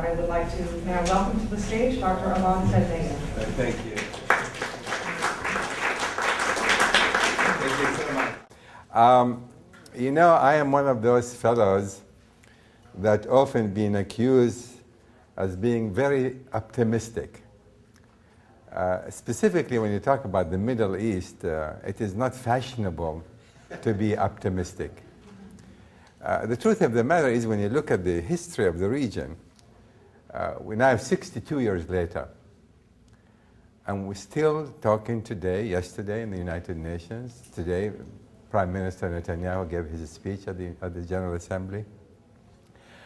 I would like to now welcome to the stage Dr. Ben-Meir. Thank you. Thank you so much. You know, I am one of those fellows that often been accused as being very optimistic. Specifically, when you talk about the Middle East, it is not fashionable to be optimistic. The truth of the matter is, when you look at the history of the region, we're now 62 years later, and we're still talking today, yesterday in the United Nations. Today, Prime Minister Netanyahu gave his speech at the General Assembly.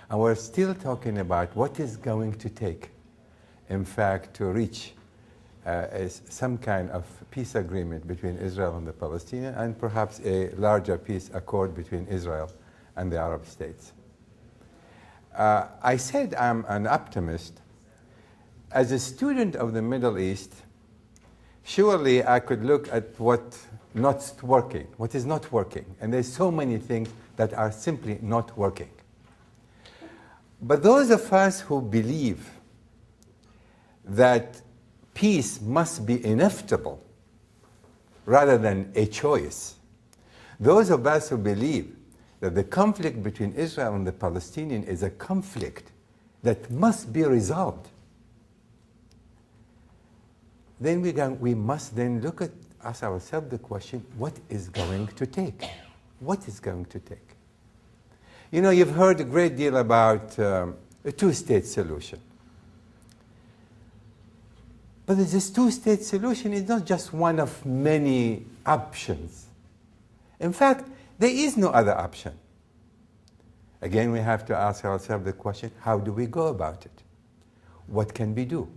And we're still talking about what is going to take, in fact, to reach some kind of peace agreement between Israel and the Palestinians, and perhaps a larger peace accord between Israel and the Arab states. I said I'm an optimist. As a student of the Middle East, surely I could look at what is not working. And there's so many things that are simply not working. But those of us who believe that peace must be inevitable rather than a choice, those of us who believe that the conflict between Israel and the Palestinians is a conflict that must be resolved, then we must then ask ourselves the question, what is going to take? What is going to take? You know, you've heard a great deal about a two-state solution. But this two-state solution is not just one of many options. In fact, there is no other option. Again, we have to ask ourselves the question, how do we go about it? What can we do?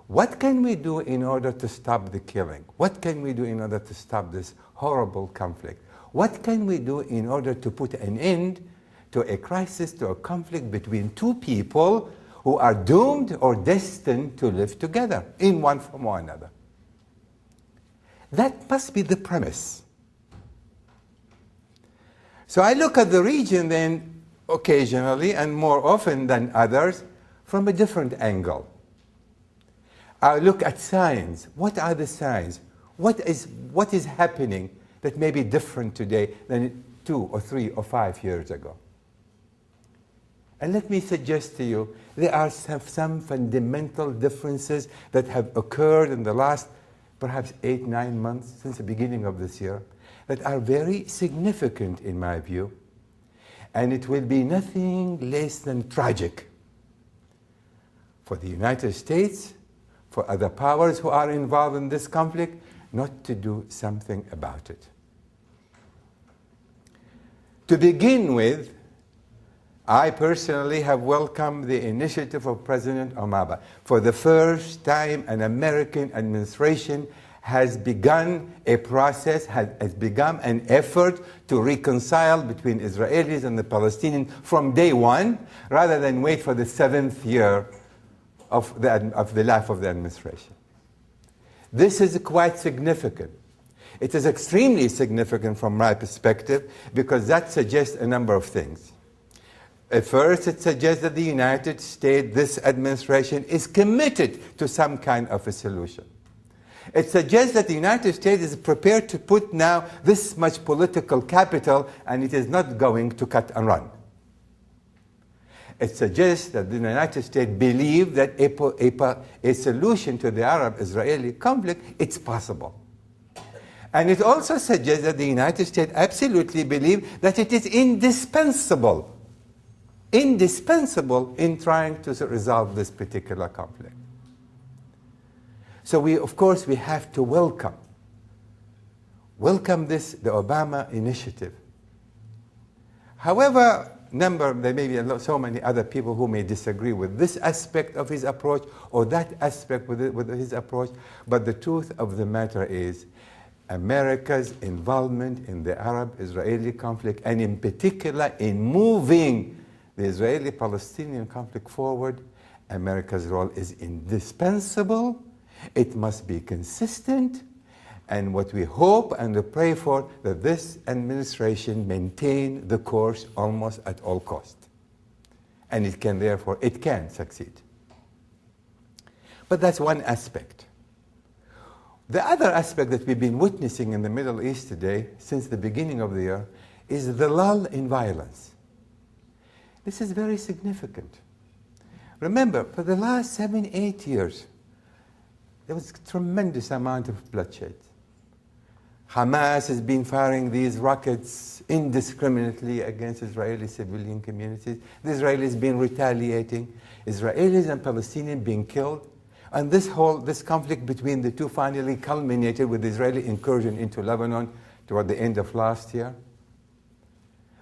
What can we do in order to stop the killing? What can we do in order to stop this horrible conflict? What can we do in order to put an end to a crisis, to a conflict between two people who are doomed or destined to live together in one form or another? That must be the premise. So I look at the region then occasionally and more often than others from a different angle. I look at signs. What are the signs? What is happening that may be different today than 2 or 3 or 5 years ago? And let me suggest to you, there are some fundamental differences that have occurred in the last perhaps 8-9 months since the beginning of this year that are very significant in my view. And it will be nothing less than tragic for the United States, for other powers who are involved in this conflict, not to do something about it. To begin with, I personally have welcomed the initiative of President Obama. For the first time, an American administration has begun a process, has begun an effort to reconcile between Israelis and the Palestinians from day one, rather than wait for the 7th year of the life of the administration. This is quite significant. It is extremely significant from my perspective because that suggests a number of things. At first, it suggests that the United States, this administration, is committed to some kind of a solution. It suggests that the United States is prepared to put now this much political capital and it is not going to cut and run. It suggests that the United States believes that a solution to the Arab-Israeli conflict, it's possible. And it also suggests that the United States absolutely believes that it is indispensable in trying to resolve this particular conflict. So of course, we have to welcome this, the Obama initiative. However, there may be so many other people who may disagree with this aspect of his approach or that aspect with his approach, but the truth of the matter is America's involvement in the Arab-Israeli conflict, and in particular in moving the Israeli-Palestinian conflict forward, America's role is indispensable. It must be consistent, and what we hope and we pray for, that this administration maintain the course almost at all costs. and it can succeed. But that's one aspect. The other aspect that we've been witnessing in the Middle East today, since the beginning of the year, is the lull in violence. This is very significant. Remember, for the last 7, 8 years, there was a tremendous amount of bloodshed. Hamas has been firing these rockets indiscriminately against Israeli civilian communities. The Israelis have been retaliating. Israelis and Palestinians being killed. And this conflict between the two finally culminated with the Israeli incursion into Lebanon toward the end of last year,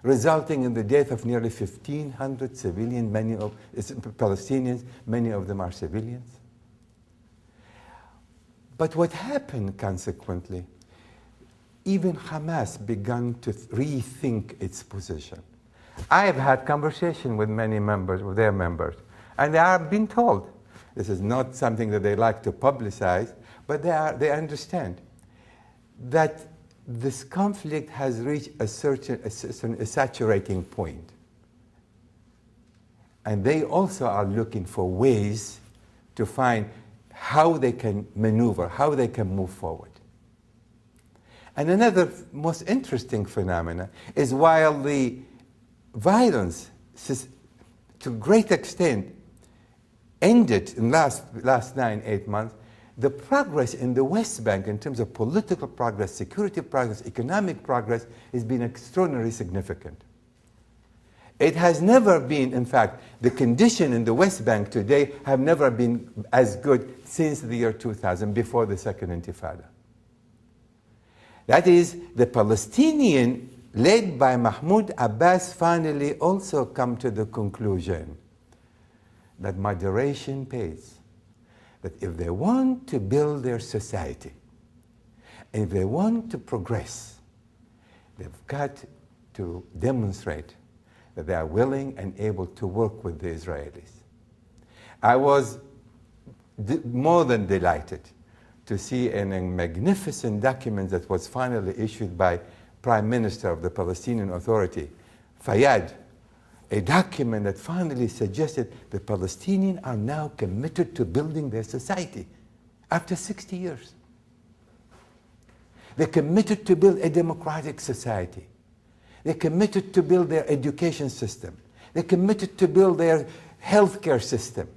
resulting in the death of nearly 1,500 civilians, many of Palestinians, many of them are civilians. But what happened consequently, even Hamas began to rethink its position. I have had conversation with many members, with their members, and they are being told, this is not something that they like to publicize, but they understand that this conflict has reached a saturating point. And they also are looking for ways to find how they can maneuver, how they can move forward. And another most interesting phenomenon is while the violence, to a great extent, ended in last 9, 8 months, the progress in the West Bank in terms of political progress, security progress, economic progress has been extraordinarily significant. It has never been, in fact, the condition in the West Bank today have never been as good since the year 2000, before the Second Intifada. That is, the Palestinian, led by Mahmoud Abbas, finally also come to the conclusion that moderation pays. That if they want to build their society, and if they want to progress, they've got to demonstrate that they are willing and able to work with the Israelis. I was more than delighted to see in a magnificent document that was finally issued by Prime Minister of the Palestinian Authority, Fayyad, a document that finally suggested the Palestinians are now committed to building their society after 60 years. They're committed to build a democratic society. They're committed to build their education system. They're committed to build their healthcare system.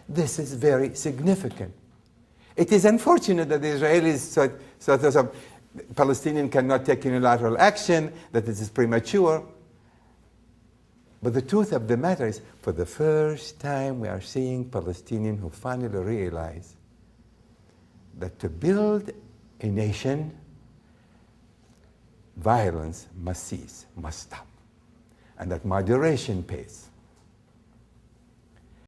This is very significant. It is unfortunate that the Israelis Palestinians cannot take unilateral action, that this is premature. But the truth of the matter is, for the first time, we are seeing Palestinians who finally realize that to build a nation, violence must cease, must stop, and that moderation pays.